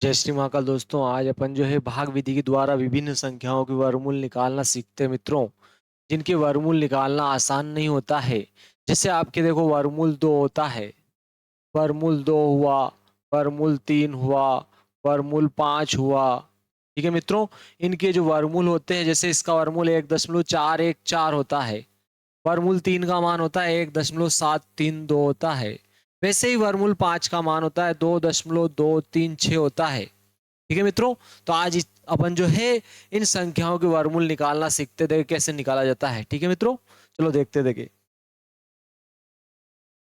जय श्री महाकाल दोस्तों। आज अपन जो है भाग विधि के द्वारा विभिन्न संख्याओं के वर्गमूल निकालना सीखते हैं मित्रों, जिनके वर्गमूल निकालना आसान नहीं होता है। जैसे आपके देखो वर्गमूल 2 होता है, वर्गमूल 2 हुआ, वर्गमूल 3 हुआ, वर्गमूल 5 हुआ। ठीक है मित्रों, इनके जो वर्गमूल होते हैं, जैसे इसका वर्गमूल 1.414 होता है, वर्गमूल 3 का मान होता है 1.732 होता है। वैसे ही वर्गमूल 5 का मान होता है 2.236 होता है। ठीक है मित्रों, तो आज अपन जो है इन संख्याओं के वर्गमूल निकालना सीखते थे, कैसे निकाला जाता है। ठीक है मित्रों, चलो देखते देखे।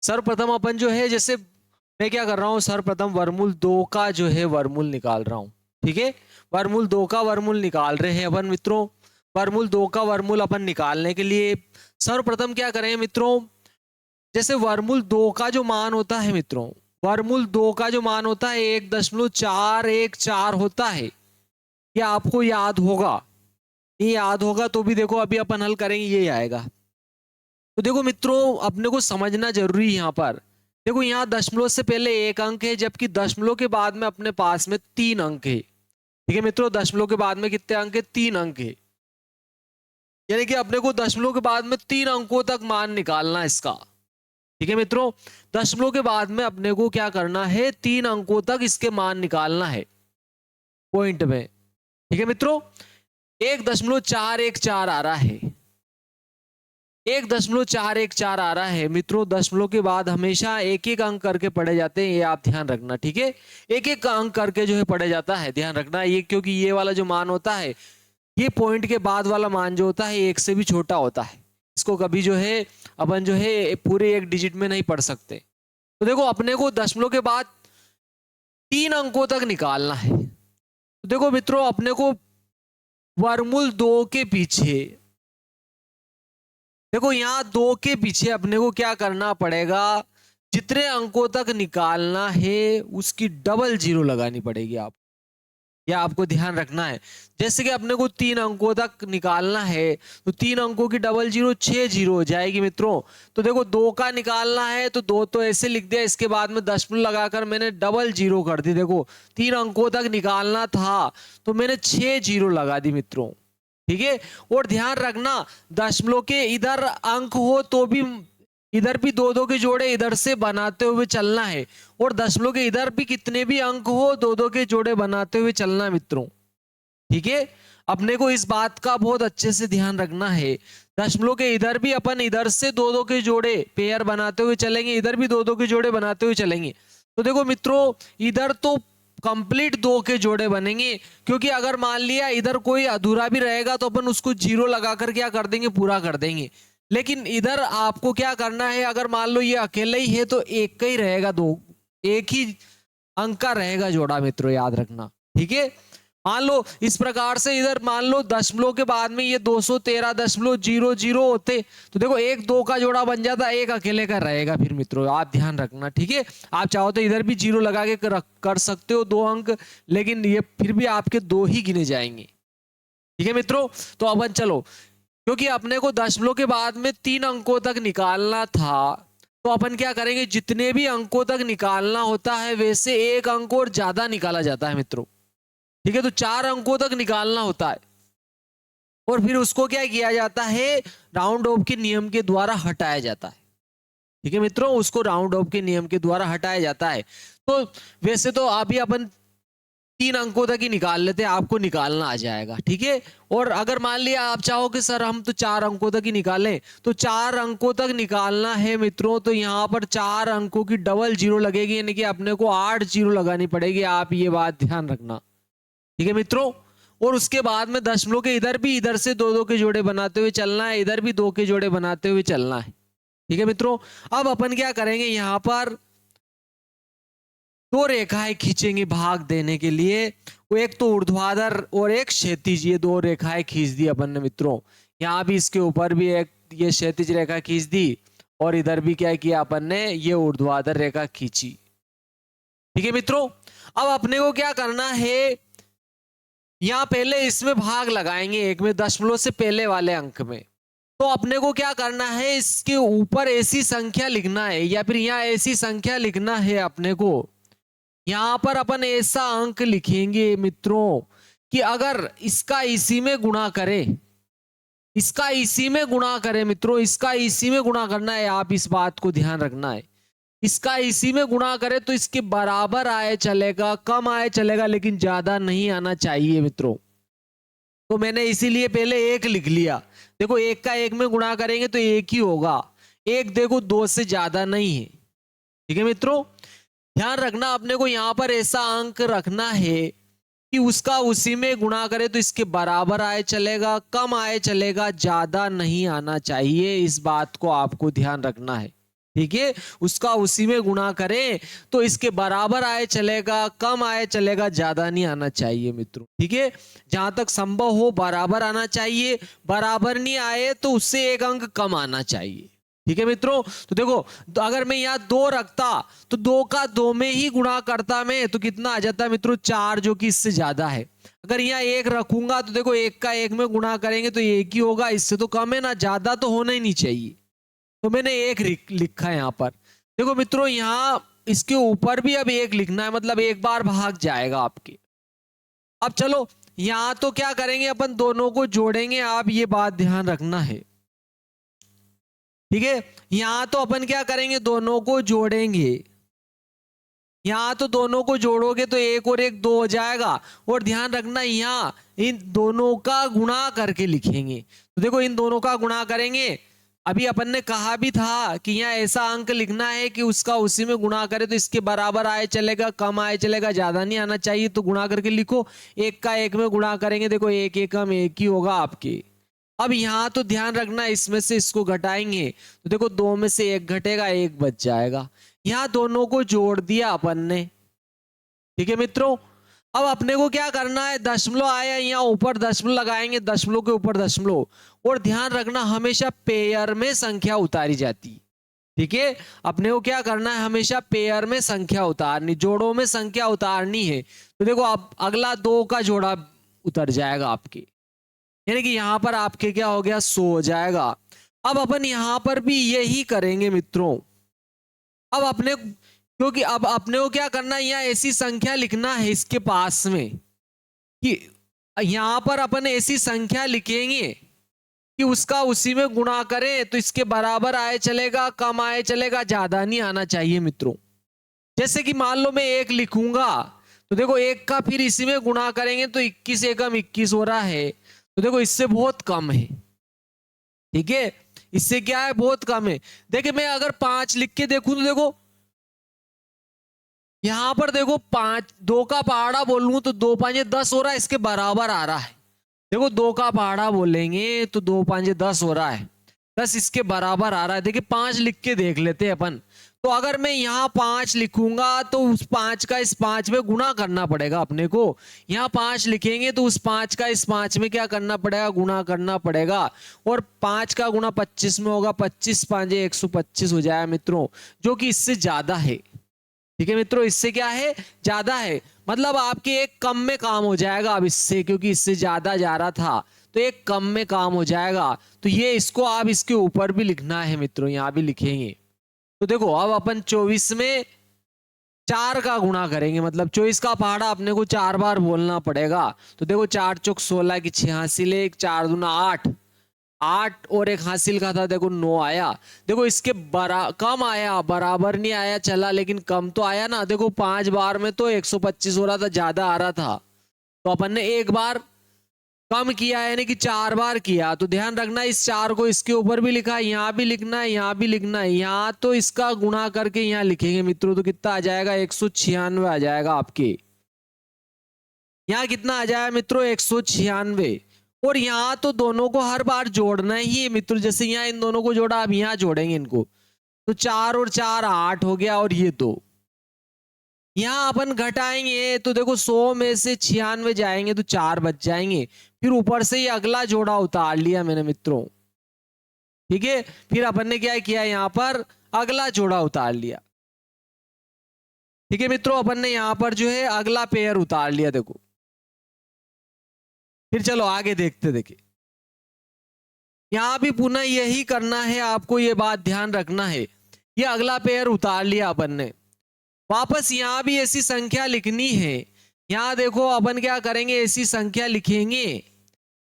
सर्वप्रथम अपन जो है, जैसे मैं क्या कर रहा हूँ, सर्वप्रथम वर्गमूल 2 का जो है वर्गमूल निकाल रहा हूँ। ठीक है, वर्गमूल 2 का वर्गमूल निकाल रहे हैं अपन मित्रों। वर्गमूल 2 का वर्गमूल अपन निकालने के लिए सर्वप्रथम क्या करें मित्रों, जैसे वर्गमूल 2 का जो मान होता है मित्रों, वर्गमूल 2 का जो मान होता है 1.414 होता है। ये आपको याद होगा, ये याद होगा तो भी देखो अभी अपन हल करेंगे, ये आएगा। तो देखो मित्रों, अपने को समझना जरूरी है यहाँ पर। देखो यहाँ दशमलव से पहले 1 अंक है, जबकि दशमलव के बाद में अपने पास में 3 अंक है। ठीक है मित्रों, दशमलव के बाद में कितने अंक है, 3 अंक है। यानी कि अपने को दशमलव के बाद में 3 अंकों तक मान निकालना है इसका। ठीक है मित्रों, दशमलव के बाद में अपने को क्या करना है, 3 अंकों तक इसके मान निकालना है पॉइंट में। ठीक है मित्रों, 1.414 आ रहा है, 1.414 आ रहा है मित्रों। दशमलव के बाद हमेशा एक एक अंक करके पढ़े जाते हैं, ये आप ध्यान रखना। ठीक है, एक एक अंक करके जो है पढ़े जाता है, ध्यान रखना ये, क्योंकि ये वाला जो मान होता है, ये पॉइंट के बाद वाला मान जो होता है 1 से भी छोटा होता है। इसको कभी जो है अपन जो है पूरे 1 डिजिट में नहीं पढ़ सकते। तो देखो अपने को दशमलव के बाद 3 अंकों तक निकालना है। तो देखो मित्रों, अपने को वर्गमूल 2 के पीछे, देखो यहाँ 2 के पीछे अपने को क्या करना पड़ेगा, जितने अंकों तक निकालना है उसकी डबल जीरो लगानी पड़ेगी आप, या आपको ध्यान रखना है। जैसे कि अपने को 3 अंकों तक निकालना है, तो 3 अंकों की डबल जीरो 6 जीरो हो जाएगी मित्रों। तो देखो 2 का निकालना है तो 2 तो ऐसे लिख दिया, इसके बाद में दशमलव लगाकर मैंने डबल जीरो कर दी। देखो 3 अंकों तक निकालना था तो मैंने 6 जीरो लगा दी मित्रों। ठीक है, और ध्यान रखना दशमलव के इधर अंक हो तो भी इधर भी 2-2 के जोड़े इधर से बनाते हुए चलना है, और दशमलव के इधर भी कितने भी अंक हो 2-2 के जोड़े बनाते हुए चलना है मित्रों। ठीक है, अपने को इस बात का बहुत अच्छे से ध्यान रखना है। दशमलव के इधर भी अपन इधर से 2-2 के जोड़े पेयर बनाते हुए चलेंगे, इधर भी 2-2 के जोड़े बनाते हुए चलेंगे। तो देखो मित्रों, इधर तो कंप्लीट 2 के जोड़े बनेंगे, क्योंकि अगर मान लिया इधर कोई अधूरा भी रहेगा तो अपन उसको जीरो लगाकर क्या कर देंगे, पूरा कर देंगे। लेकिन इधर आपको क्या करना है, अगर मान लो ये अकेले ही है तो एक का ही रहेगा, एक ही अंक का रहेगा जोड़ा मित्रों, याद रखना। ठीक है, मान लो इस प्रकार से इधर मान लो दशमलव के बाद में ये 213.00 होते, तो देखो 1-2 का जोड़ा बन जाता, एक अकेले का रहेगा फिर मित्रों, आप ध्यान रखना। ठीक है, आप चाहो तो इधर भी जीरो लगा के कर सकते हो 2 अंक, लेकिन ये फिर भी आपके 2 ही गिने जाएंगे। ठीक है मित्रों, तो अपन चलो, क्योंकि अपने को दशमलव के बाद में 3 अंकों तक निकालना था, तो अपन क्या करेंगे, जितने भी अंकों तक निकालना होता है वैसे एक अंक और ज्यादा निकाला जाता है मित्रों। ठीक है, तो 4 अंकों तक निकालना होता है, और फिर उसको क्या किया जाता है, राउंड ऑफ के नियम के द्वारा हटाया जाता है। ठीक है मित्रों, उसको राउंड ऑफ के नियम के द्वारा हटाया जाता है। तो वैसे तो अभी अपन 3 अंकों तक ही निकाल लेते हैं, आपको निकालना आ जाएगा। ठीक है, और अगर मान लिया आप चाहो कि सर हम तो 4 अंकों तक ही निकालें, तो 4 अंकों तक निकालना है मित्रों, तो यहाँ पर 4 अंकों की डबल जीरो लगेगी, यानी कि अपने को 8 जीरो लगानी पड़ेगी, आप ये बात ध्यान रखना। ठीक है मित्रों, और उसके बाद में दशमलव के इधर भी इधर से 2-2 के जोड़े बनाते हुए चलना है, इधर भी 2 के जोड़े बनाते हुए चलना है। ठीक है मित्रों, अब अपन क्या करेंगे, यहाँ पर 2 रेखाएं खींचेंगे भाग देने के लिए, वो एक तो ऊर्ध्वाधर और एक क्षैतिज, ये 2 रेखाएं खींच दी अपन ने मित्रों। यहाँ भी इसके ऊपर भी एक ये क्षैतिज रेखा खींच दी, और इधर भी क्या किया अपन ने, ये ऊर्ध्वाधर रेखा खींची। ठीक है मित्रों, अब अपने को क्या करना है, यहां पहले इसमें भाग लगाएंगे, एक में दशमलव से पहले वाले अंक में। तो अपने को क्या करना है, इसके ऊपर ऐसी संख्या लिखना है, या फिर यहाँ ऐसी संख्या लिखना है अपने को, यहां पर अपन ऐसा अंक लिखेंगे मित्रों कि अगर इसका इसी में गुणा करें, इसका इसी में गुणा करें मित्रों, इसका इसी में गुणा करना है, आप इस बात को ध्यान रखना है। इसका इसी में गुणा करें तो इसके बराबर आए चलेगा, कम आए चलेगा, लेकिन ज्यादा नहीं आना चाहिए मित्रों। तो मैंने इसीलिए पहले एक लिख लिया। देखो एक का एक में गुणा करेंगे तो एक ही होगा, एक देखो दो से ज्यादा नहीं है। ठीक है मित्रों, ध्यान रखना अपने को यहां पर ऐसा अंक रखना है कि उसका उसी में गुणा करे तो इसके बराबर आए चलेगा, कम आए चलेगा, ज्यादा नहीं आना चाहिए। इस बात को आपको ध्यान रखना है। ठीक है, उसका उसी में गुणा करें तो इसके बराबर आए चलेगा, कम आए चलेगा, ज्यादा नहीं आना चाहिए मित्रों। ठीक है, जहां तक संभव हो बराबर आना चाहिए, बराबर नहीं आए तो उससे एक अंक कम आना चाहिए। ठीक है मित्रों, तो देखो तो अगर मैं यहाँ 2 रखता तो 2 का 2 में ही गुणा करता मैं तो कितना आ जाता मित्रों 4, जो कि इससे ज्यादा है। अगर यहाँ 1 रखूंगा तो देखो 1 का 1 में गुणा करेंगे तो 1 ही होगा, इससे तो कम है ना, ज्यादा तो होना ही नहीं चाहिए। तो मैंने 1 लिखा है यहाँ पर। देखो मित्रों यहाँ इसके ऊपर भी अब 1 लिखना है, मतलब एक बार भाग जाएगा आपके। अब चलो यहाँ तो क्या करेंगे अपन दोनों को जोड़ेंगे, आप ये बात ध्यान रखना है। ठीक है, यहां तो अपन क्या करेंगे दोनों को जोड़ेंगे। यहां तो दोनों को जोड़ोगे तो 1 और 1 2 हो जाएगा, और ध्यान रखना यहां इन दोनों का गुणा करके लिखेंगे। तो देखो इन दोनों का गुणा करेंगे, अभी अपन ने कहा भी था कि यहाँ ऐसा अंक लिखना है कि उसका उसी में गुणा करे तो इसके बराबर आए चलेगा, कम आए चलेगा, ज्यादा नहीं आना चाहिए। तो गुणा करके लिखो, 1 का 1 में गुणा करेंगे, देखो 1 1 कम 1 ही होगा आपके। अब यहां तो ध्यान रखना इसमें से इसको घटाएंगे तो देखो 2 में से 1 घटेगा, 1 बच जाएगा। यहां दोनों को जोड़ दिया अपन ने। ठीक है मित्रों, अब अपने को क्या करना है, दशमलव आया यहाँ ऊपर दशमलव लगाएंगे, दशमलव के ऊपर दशमलव, और ध्यान रखना हमेशा पेयर में संख्या उतारी जाती। ठीक है, अपने को क्या करना है, हमेशा पेयर में संख्या उतारनी, जोड़ों में संख्या उतारनी है। तो देखो अब अगला 2 का जोड़ा उतर जाएगा आपके, यानी कि यहां पर आपके क्या हो गया 100 हो जाएगा। अब अपन यहां पर भी यही करेंगे मित्रों। अब अपने क्योंकि अब अपने को क्या करना है, यहाँ ऐसी संख्या लिखना है इसके पास में कि यहां पर अपन ऐसी संख्या लिखेंगे कि उसका उसी में गुणा करें तो इसके बराबर आए चलेगा, कम आए चलेगा, ज्यादा नहीं आना चाहिए मित्रों। जैसे कि मान लो मैं 1 लिखूंगा तो देखो 1 का फिर इसी में गुणा करेंगे तो 21 एकम 21 हो रहा है, तो देखो इससे बहुत कम है। ठीक है, इससे क्या है, बहुत कम है। देखिए मैं अगर 5 लिख के देखूं तो देखो यहां पर देखो 5 2 का पहाड़ा बोलूं तो 2 5 10 हो रहा है, इसके बराबर आ रहा है। देखो 2 का पहाड़ा बोलेंगे तो 2 5 10 हो रहा है, 10 इसके बराबर आ रहा है। देखिए 5 लिख के देख लेते हैं अपन। तो अगर मैं यहाँ 5 लिखूंगा तो उस 5 का इस 5 में गुणा करना पड़ेगा अपने को। यहाँ 5 लिखेंगे तो उस 5 का इस 5 में क्या करना पड़ेगा, गुणा करना पड़ेगा, और 5 का गुणा 25 में होगा, 25 5 125 हो जाएगा मित्रों, जो कि इससे ज्यादा है। ठीक है मित्रों, इससे क्या है, ज्यादा है, मतलब आपके एक कम में काम हो जाएगा अब इससे, क्योंकि इससे ज्यादा जा रहा था तो एक कम में काम हो जाएगा। तो ये इसको आप इसके ऊपर भी लिखना है मित्रों, यहां भी लिखेंगे। तो देखो अब अपन 24 में 4 का गुणा करेंगे, मतलब 24 का पहाड़ा अपने को 4 बार बोलना पड़ेगा। तो देखो 4 चौक 16 की 6 हासिल, 1 4 दूना 8, 8 और 1 हासिल का था, देखो 9 आया। देखो इसके कम आया, बराबर नहीं आया चला, लेकिन कम तो आया ना। देखो 5 बार में तो 125 हो रहा था, ज्यादा आ रहा था, तो अपन ने 1 बार कम किया है, यानी कि 4 बार किया। तो ध्यान रखना इस 4 को इसके ऊपर भी लिखा है, यहाँ भी लिखना है, यहाँ भी लिखना है। यहाँ तो इसका गुणा करके यहाँ लिखेंगे मित्रों, तो कितना आ जाएगा 196 आ जाएगा आपके। यहाँ कितना आ जाएगा मित्रों 196। और यहाँ तो दोनों को हर बार जोड़ना ही है मित्रों, जैसे यहाँ इन दोनों को जोड़ा, अब यहाँ जोड़ेंगे इनको, तो 4 और 4 8 हो गया, और ये 2 यहाँ अपन घटाएंगे तो देखो 100 में से 96 जाएंगे तो 4 बच जाएंगे। फिर ऊपर से ही अगला जोड़ा उतार लिया मैंने मित्रों। ठीक है, फिर अपन ने क्या किया, यहाँ पर अगला जोड़ा उतार लिया। ठीक है मित्रों, अपन ने यहाँ पर जो है अगला पेयर उतार लिया। देखो फिर चलो आगे देखते, देखिए यहां भी पुनः यही करना है आपको, ये बात ध्यान रखना है। ये अगला पेयर उतार लिया अपन ने, वापस यहाँ भी ऐसी संख्या लिखनी है। यहाँ देखो अपन क्या करेंगे, ऐसी संख्या लिखेंगे,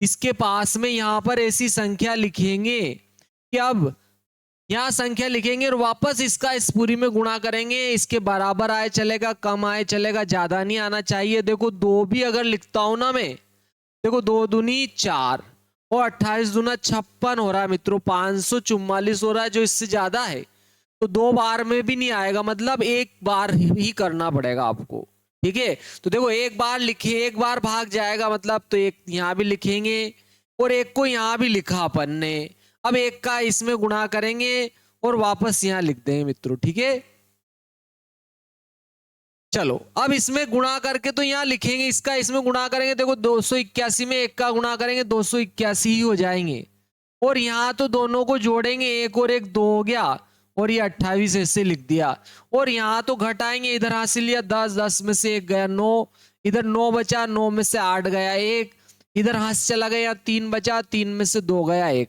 इसके पास में यहाँ पर ऐसी संख्या लिखेंगे कि अब यहाँ संख्या लिखेंगे और वापस इसका इस पूरी में गुणा करेंगे। इसके बराबर आए चलेगा, कम आए चलेगा, ज्यादा नहीं आना चाहिए। देखो दो भी अगर लिखता हूं ना मैं, देखो 2 दूनी 4 और 28 दूना 56 हो रहा है मित्रों, 544 हो रहा है, जो इससे ज्यादा है। तो 2 बार में भी नहीं आएगा, मतलब एक बार ही करना पड़ेगा आपको। ठीक है, तो देखो एक बार लिखे, एक बार भाग जाएगा मतलब, तो एक यहाँ भी लिखेंगे और एक को यहाँ भी लिखा अपन ने। अब एक का इसमें गुणा करेंगे और वापस यहाँ लिख देंगे मित्रों। ठीक है, चलो अब इसमें गुणा करके तो यहाँ लिखेंगे, इसका इसमें गुणा करेंगे। देखो 281 में एक का गुणा करेंगे 281 ही हो जाएंगे, और यहाँ तो दोनों को जोड़ेंगे, एक और एक 2 हो गया, और ये 28 ऐसे लिख दिया। और यहाँ तो घटाएंगे, इधर हासिल लिया 10, 10 में से 1 गया 9, इधर 9 बचा, 9 में से 8 गया 1, इधर हाथ चला गया 3 बचा, 3 में से 2 गया 1,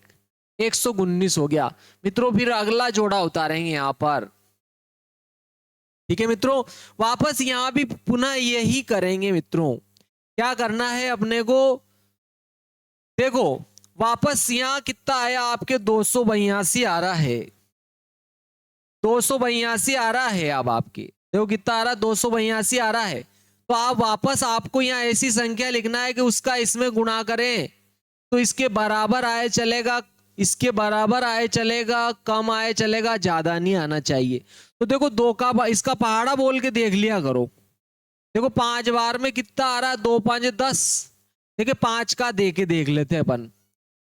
119 हो गया मित्रों। फिर अगला जोड़ा उतारेंगे यहाँ पर। ठीक है मित्रों, वापस यहां भी पुनः यही करेंगे मित्रों। क्या करना है अपने को, देखो वापस यहां कितना आया आपके 282 आ रहा है, 282 आ रहा है। अब आपके देखो कितना आ रहा है, 282 आ रहा है। तो आप वापस आपको यहाँ ऐसी संख्या लिखना है कि उसका इसमें गुणा करें तो इसके बराबर आए चलेगा, इसके बराबर आए चलेगा, कम आए चलेगा, ज्यादा नहीं आना चाहिए। तो देखो 2 का इसका पहाड़ा बोल के देख लिया करो। देखो 5 बार में कितना आ रहा है, 2 5 10। देखिए 5 का दे के देख लेते हैं अपन,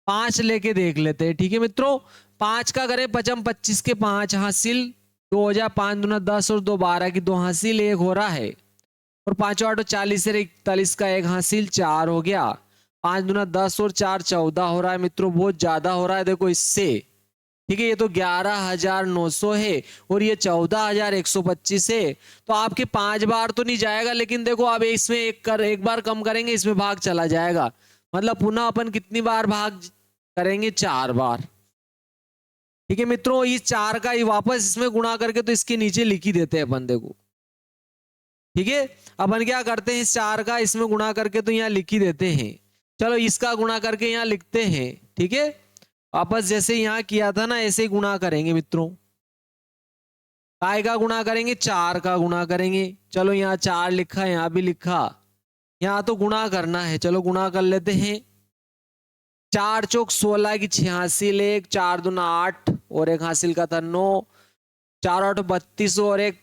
5 लेके देख लेते हैं। ठीक है मित्रों, 5 का करें 55 25 के 5 हासिल, 2 हो जाए, 5 दूना 10 और 2 12 की 2 हासिल 1 हो रहा है, और 5 8 40 से 41 का 1 हासिल 4 हो गया, 5 दूना 10 और 4 14 हो रहा है मित्रों, बहुत ज्यादा हो रहा है देखो इससे। ठीक है, ये तो 11,900 है और ये 14,125 है। तो आपके 5 बार तो नहीं जाएगा, लेकिन देखो अब इसमें एक बार कम करेंगे, इसमें भाग चला जाएगा, मतलब पुनः अपन कितनी बार भाग करेंगे, 4 बार। ठीक है मित्रों, इस 4 का ही वापस इसमें गुणा करके तो इसके नीचे लिख ही देते हैं अपन। देखो ठीक है, अपन क्या करते हैं, इस 4 का इसमें गुणा करके तो यहाँ लिख ही देते हैं। चलो इसका गुणा करके यहाँ लिखते हैं। ठीक है, वापस जैसे यहाँ किया था ना ऐसे ही गुणा करेंगे मित्रों। काय का गुणा करेंगे, 4 का गुणा करेंगे। चलो यहाँ 4 लिखा, यहाँ भी लिखा, यहाँ तो गुणा करना है, चलो गुणा कर लेते हैं। 4 चौक 16 की 6 हासिल 1, 4 दूना 8 और 1 हासिल का था 9, 4 8 32 और 1।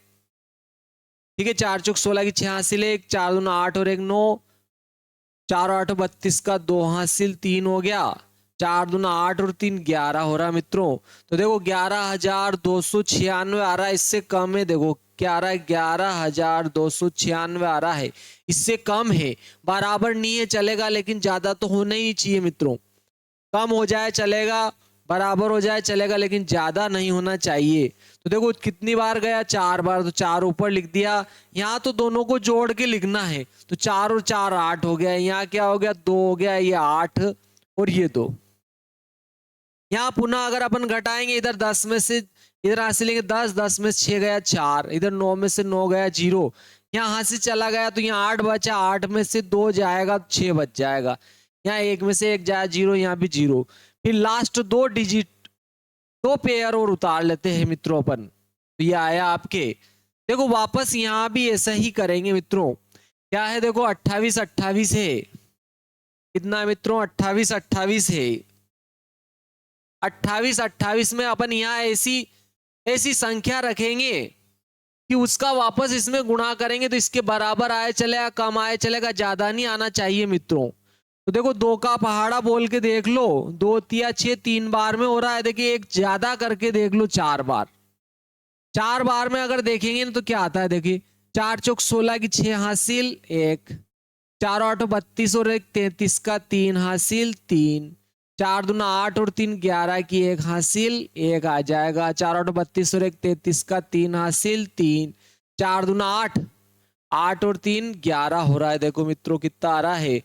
ठीक है, 4 चौक 16 की 6 हासिल 1, 4 दूना 8 और 1 9, 4 8 32 का 2 हासिल 3 हो गया, 4 दूना 8 और 3 11 हो रहा मित्रों। तो देखो 11,296 आ रहा है, इससे कम है। देखो क्या आ रहा है, 11,296 आ रहा है, इससे कम है। बराबर नहीं है चलेगा, लेकिन ज्यादा तो होना ही नहीं चाहिए मित्रों। कम हो जाए चलेगा, बराबर हो जाए चलेगा, लेकिन ज्यादा नहीं होना चाहिए। तो देखो कितनी बार गया, 4 बार, तो 4 ऊपर लिख दिया। यहाँ तो दोनों को जोड़ के लिखना है, तो 4 और 4 8 हो गया, यहाँ क्या हो गया 2 हो गया, ये 8 और ये 2। यहाँ पुनः अगर अपन घटाएंगे, इधर 10 में से इधर हासिल लेंगे 10, 10 में से 6 गया 4, इधर 9 में से 9 गया 0, यहाँ हासिल चला गया तो यहाँ 8 बचा, 8 में से 2 जाएगा 6 बच जाएगा, यहाँ 1 में से 1 जाए 0, यहाँ भी 0। फिर लास्ट 2 डिजिट 2 पेयर और उतार लेते हैं मित्रों अपन, तो ये आया आपके। देखो वापस यहाँ भी ऐसा ही करेंगे मित्रों। क्या है, देखो 28 28 है, कितना मित्रों 28 28 है। 28 28 में अपन यहाँ ऐसी ऐसी संख्या रखेंगे कि उसका वापस इसमें गुणा करेंगे तो इसके बराबर आए चलेगा, कम आए चलेगा, ज्यादा नहीं आना चाहिए मित्रों। तो देखो 2 का पहाड़ा बोल के देख लो, 2 तिया 6 3 बार में हो रहा है। देखिए एक ज्यादा करके देख लो, 4 बार। 4 बार में अगर देखेंगे ना तो क्या आता है, देखिए 4 चौक 16 की 6 हासिल 1, 4 8 32 और 1 33 का 3 हासिल 3, 4 दूना 8 और 3 11 की 1 हासिल 1 आ जाएगा, 4 8 32 और 1 33 का 3 हासिल 3, 4 दूना 8, 8 और 3 11 हो रहा है। देखो मित्रों कितना आ रहा है,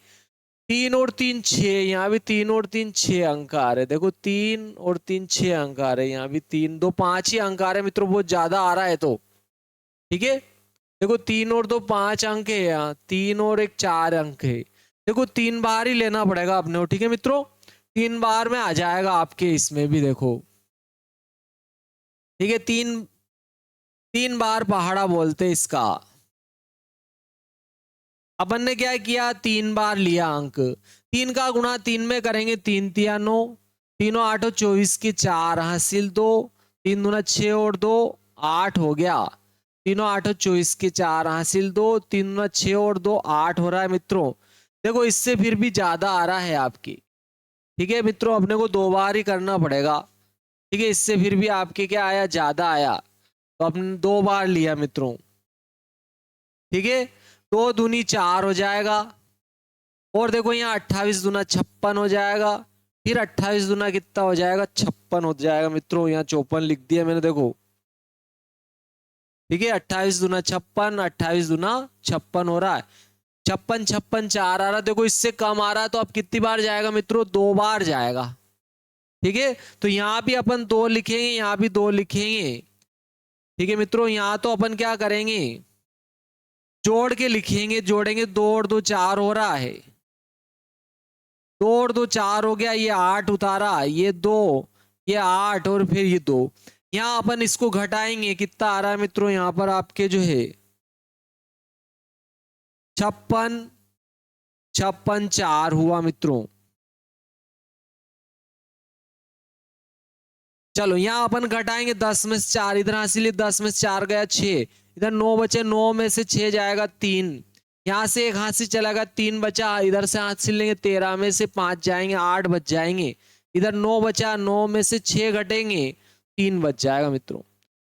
3 और 3 6, यहाँ भी 3 और 3 6 अंक आ रहे। देखो 3 और 3 6 अंक आ रहे, यहाँ भी 3 2 5 ही अंक आ रहे मित्रों, बहुत ज्यादा आ रहा है। तो ठीक है, देखो 3 और 2 5 अंक है, यहाँ 3 और 1 4 अंक है। देखो 3 बार ही लेना पड़ेगा अपने को, ठीक है मित्रों, 3 बार में आ जाएगा आपके इसमें भी, देखो ठीक है, 3 बार पहाड़ा बोलते इसका। अपन ने क्या किया, 3 बार लिया अंक, 3 का गुणा 3 में करेंगे, 3 तिया 9, 3 8 24 के 4 हासिल 2, 3 दूना 6 और 2 8 हो गया, 3 8 24 के 4 हासिल 2, 3 दूना 6 और 2 8 हो रहा है मित्रों। देखो इससे फिर भी ज्यादा आ रहा है आपकी, ठीक है मित्रों, अपने को 2 बार ही करना पड़ेगा, ठीक है, इससे फिर भी आपके क्या आया, ज्यादा आया, तो आपने 2 बार लिया मित्रों, ठीक है, 2 दूनी 4 हो जाएगा, और देखो यहाँ 28 दूना 56 हो जाएगा, फिर 28 दूना कितना हो जाएगा, 56 हो जाएगा मित्रों, यहाँ 54 लिख दिया मैंने, देखो ठीक है, 28 दूना 56, 28 दूना 56 हो रहा है, 56 56 4 आ रहा, देखो इससे कम आ रहा है, तो अब कितनी बार जाएगा मित्रों, 2 बार जाएगा, ठीक है, तो यहाँ भी अपन 2 लिखेंगे, यहाँ भी 2 लिखेंगे, ठीक है मित्रों, यहाँ तो अपन क्या करेंगे, जोड़ के लिखेंगे, जोड़ेंगे, 2 और 2 4 हो रहा है, 2 और 2 4 हो गया, ये 8 उतारा, ये 2, ये 8 और फिर ये 2, यहाँ अपन इसको घटाएंगे, कितना आ रहा है मित्रों, यहाँ पर आपके जो है 56 56 4 हुआ मित्रों। चलो यहाँ अपन घटाएंगे, 10 में से 4 इधर हासिल, 10 में से 4 गया 6, इधर 9 बचे, 9 में से 6 जाएगा 3, यहाँ से एक हाथ से चला गया, 3 बचा, इधर से हाथ से लेंगे, 13 में से 5 जाएंगे, 8 बच जाएंगे, इधर 9 बचा, 9 में से 6 घटेंगे, 3 बच जाएगा मित्रों।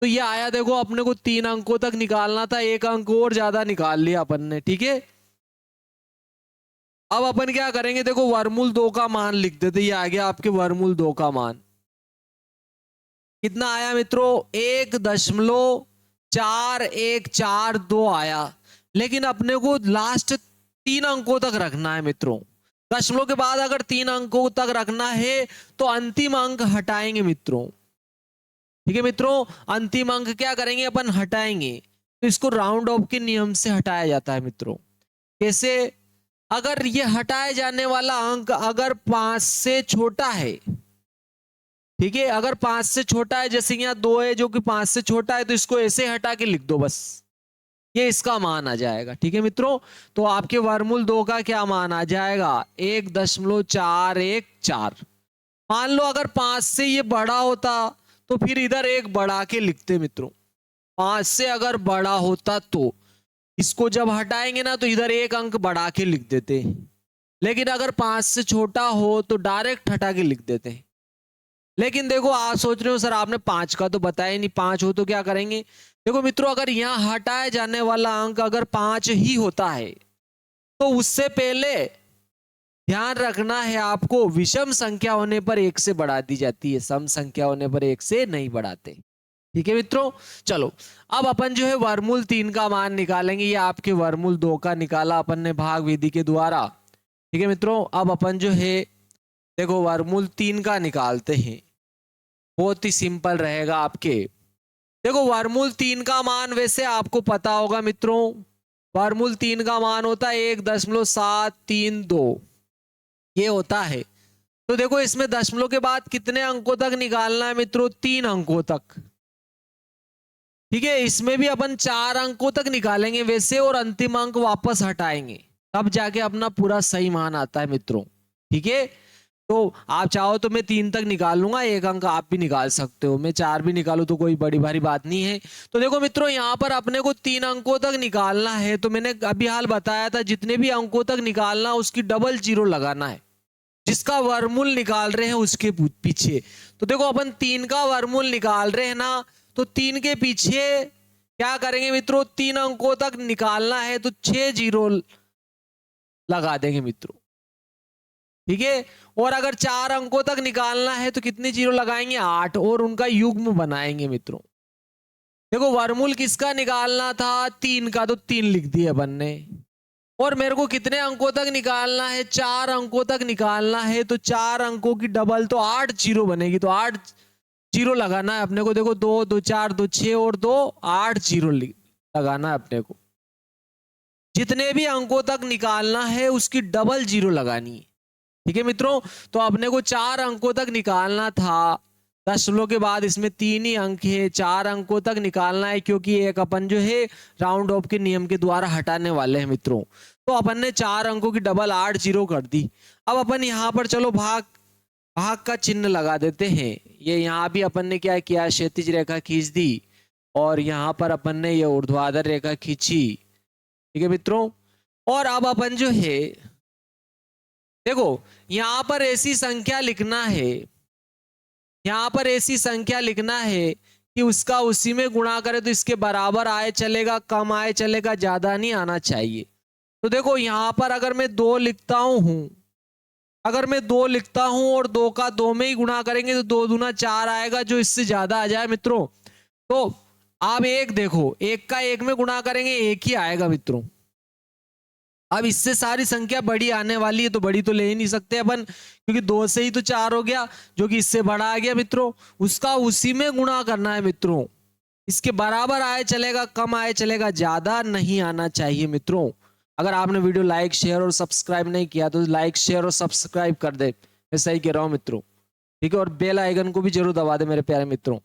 तो ये आया, देखो अपने को 3 अंकों तक निकालना था, 1 अंक और ज्यादा निकाल लिया अपन ने, ठीक है। अब अपन क्या करेंगे, देखो वर्गमूल 2 का मान लिख देते, ये आ गया आपके वर्गमूल 2 का मान, कितना आया मित्रों, 1.4142 आया, लेकिन अपने को लास्ट 3 अंकों तक रखना है मित्रों, दशमलव के बाद अगर 3 अंकों तक रखना है तो अंतिम अंक हटाएंगे मित्रों, ठीक है मित्रों, अंतिम अंक क्या करेंगे, अपन हटाएंगे, तो इसको राउंड ऑफ के नियम से हटाया जाता है मित्रों। कैसे, अगर ये हटाए जाने वाला अंक अगर 5 से छोटा है, ठीक है, अगर 5 से छोटा है, जैसे यहाँ 2 है जो कि 5 से छोटा है, तो इसको ऐसे हटा के लिख दो बस, ये इसका मान आ जाएगा, ठीक है मित्रों। तो आपके वर्गमूल 2 का क्या मान आ जाएगा, 1.414। मान लो अगर 5 से ये बड़ा होता तो फिर इधर एक बढ़ा के लिखते मित्रों, 5 से अगर बड़ा होता तो इसको जब हटाएंगे ना तो इधर एक अंक बढ़ा के लिख देते, लेकिन अगर 5 से छोटा हो तो डायरेक्ट हटा के लिख देते। लेकिन देखो आप सोच रहे हो सर आपने 5 का तो बताया नहीं, 5 हो तो क्या करेंगे, देखो मित्रों अगर यहाँ हटाए जाने वाला अंक अगर 5 ही होता है तो उससे पहले ध्यान रखना है आपको, विषम संख्या होने पर 1 से बढ़ा दी जाती है, सम संख्या होने पर 1 से नहीं बढ़ाते, ठीक है मित्रों। चलो अब अपन जो है वर्गमूल 3 का मान निकालेंगे, ये आपके वर्गमूल 2 का निकाला अपन ने भाग विधि के द्वारा, ठीक है मित्रों। अब अपन जो है देखो वर्गमूल 3 का निकालते हैं, बहुत ही सिंपल रहेगा आपके। देखो वर्गमूल 3 का मान वैसे आपको पता होगा मित्रों, वर्गमूल 3 का मान होता है 1.732 ये होता है। तो देखो इसमें दशमलव के बाद कितने अंकों तक निकालना है मित्रों, 3 अंकों तक, ठीक है। इसमें भी अपन 4 अंकों तक निकालेंगे वैसे, और अंतिम अंक वापस हटाएंगे, तब जाके अपना पूरा सही मान आता है मित्रों, ठीक है। तो आप चाहो तो मैं 3 तक निकाल लूंगा, 1 अंक आप भी निकाल सकते हो, मैं 4 भी निकालू तो कोई बड़ी भारी बात नहीं है। तो देखो मित्रों यहाँ पर अपने को 3 अंकों तक निकालना है, तो मैंने अभी हाल बताया था जितने भी अंकों तक निकालना उसकी डबल जीरो लगाना है, जिसका वर्गमूल निकाल रहे हैं उसके पीछे। तो देखो अपन 3 का वर्गमूल निकाल रहे हैं ना, तो 3 के पीछे क्या करेंगे मित्रों, 3 अंकों तक निकालना है तो 6 जीरो लगा देंगे मित्रों, ठीक है। और अगर 4 अंकों तक निकालना है तो कितने जीरो लगाएंगे, 8, और उनका युग्म बनाएंगे मित्रों। देखो वर्गमूल किसका निकालना था, 3 का, तो 3 लिख दिए अपन ने। और मेरे को कितने अंकों तक निकालना है, 4 अंकों तक निकालना है, तो 4 अंकों की डबल तो 8 जीरो बनेगी, तो 8 जीरो लगाना है अपने को। देखो 2 2 4 2 6 और 2 8 जीरो लगाना है अपने को, जितने भी अंकों तक निकालना है उसकी डबल जीरो लगानी है। ठीक है मित्रों, तो अपने को 4 अंकों तक निकालना था, दशमलव के बाद इसमें 3 ही अंक है, 4 अंकों तक निकालना है, क्योंकि एक अपन जो है राउंड ऑफ के नियम के द्वारा हटाने वाले हैं मित्रों। तो अपन ने 4 अंकों की डबल 8 जीरो कर दी। अब अपन यहाँ पर चलो भाग का चिन्ह लगा देते हैं। ये यहाँ भी अपन ने क्या किया, क्षैतिज रेखा खींच दी और यहाँ पर अपन ने ये ऊर्ध्वाधर रेखा खींची। ठीक है मित्रों, और अब अपन जो है देखो यहां पर ऐसी संख्या लिखना है, यहां पर ऐसी संख्या लिखना है कि उसका उसी में गुणा करे तो इसके बराबर आए चलेगा, कम आए चलेगा, ज्यादा नहीं आना चाहिए। तो देखो यहां पर अगर मैं 2 लिखता हूं, अगर मैं 2 लिखता हूं और 2 का 2 में ही गुणा करेंगे तो 2 दूना 4 आएगा, जो इससे ज्यादा आ जाए मित्रों। तो आप एक देखो, 1 का 1 में गुणा करेंगे 1 ही आएगा मित्रों। अब इससे सारी संख्या बड़ी आने वाली है, तो बड़ी तो ले ही नहीं सकते अपन, क्योंकि 2 से ही तो 4 हो गया, जो कि इससे बड़ा आ गया मित्रों। उसका उसी में गुणा करना है मित्रों, इसके बराबर आए चलेगा, कम आए चलेगा, ज्यादा नहीं आना चाहिए मित्रों। अगर आपने वीडियो लाइक शेयर और सब्सक्राइब नहीं किया तो लाइक शेयर और सब्सक्राइब कर दे, मैं सही कह रहा हूं मित्रों। ठीक है, और बेल आइकन को भी जरूर दबा दे मेरे प्यारे मित्रों,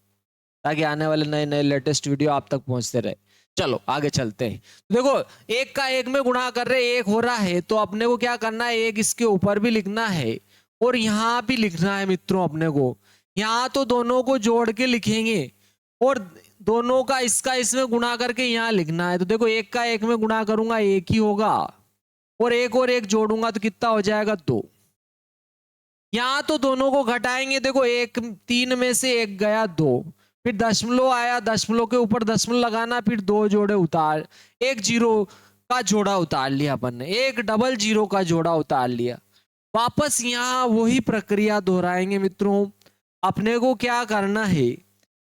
ताकि आने वाले नए नए लेटेस्ट वीडियो आप तक पहुंचते रहे। चलो आगे चलते हैं। देखो 1 का 1 में गुणा कर रहे, 1 हो रहा है, तो अपने को क्या करना है, 1 इसके ऊपर भी लिखना है और यहां भी लिखना है मित्रों। अपने को यहां तो दोनों को जोड़ के लिखेंगे और दोनों का इसका इसमें गुणा करके यहां लिखना है। तो देखो 1 का 1 में गुणा करूंगा 1 ही होगा, और 1 जोड़ूंगा तो कितना हो जाएगा, 2। यहां तो दोनों को घटाएंगे, देखो 1 3 में से 1 गया 2, फिर दशमलव आया, दशमलव के ऊपर दशमलव लगाना, फिर 2 जोड़े उतार, 1 जीरो का जोड़ा उतार लिया अपन ने, 1 डबल जीरो का जोड़ा उतार लिया। वापस यहाँ वही प्रक्रिया दोहराएंगे मित्रों। अपने को क्या करना है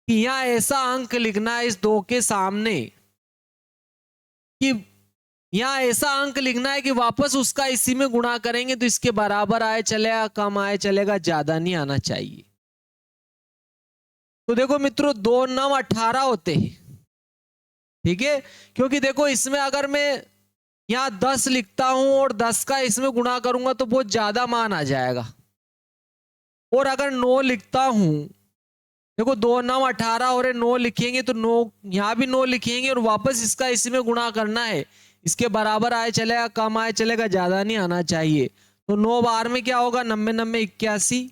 कि यहाँ ऐसा अंक लिखना है इस 2 के सामने, कि यहाँ ऐसा अंक लिखना है कि वापस उसका इसी में गुणा करेंगे तो इसके बराबर आए चलेगा, कम आए चलेगा, ज्यादा नहीं आना चाहिए। तो देखो मित्रों 2 9 18 होते हैं। ठीक है, क्योंकि देखो इसमें अगर मैं यहां 10 लिखता हूं और 10 का इसमें गुणा करूंगा तो बहुत ज्यादा मान आ जाएगा। और अगर 9 लिखता हूं, देखो 2 9 18 और 9 लिखेंगे तो 9 यहां भी 9 लिखेंगे और वापस इसका इसी में गुणा करना है, इसके बराबर आए चलेगा, कम आए चलेगा, ज्यादा नहीं आना चाहिए। तो 9 बार में क्या होगा, 90 90 81।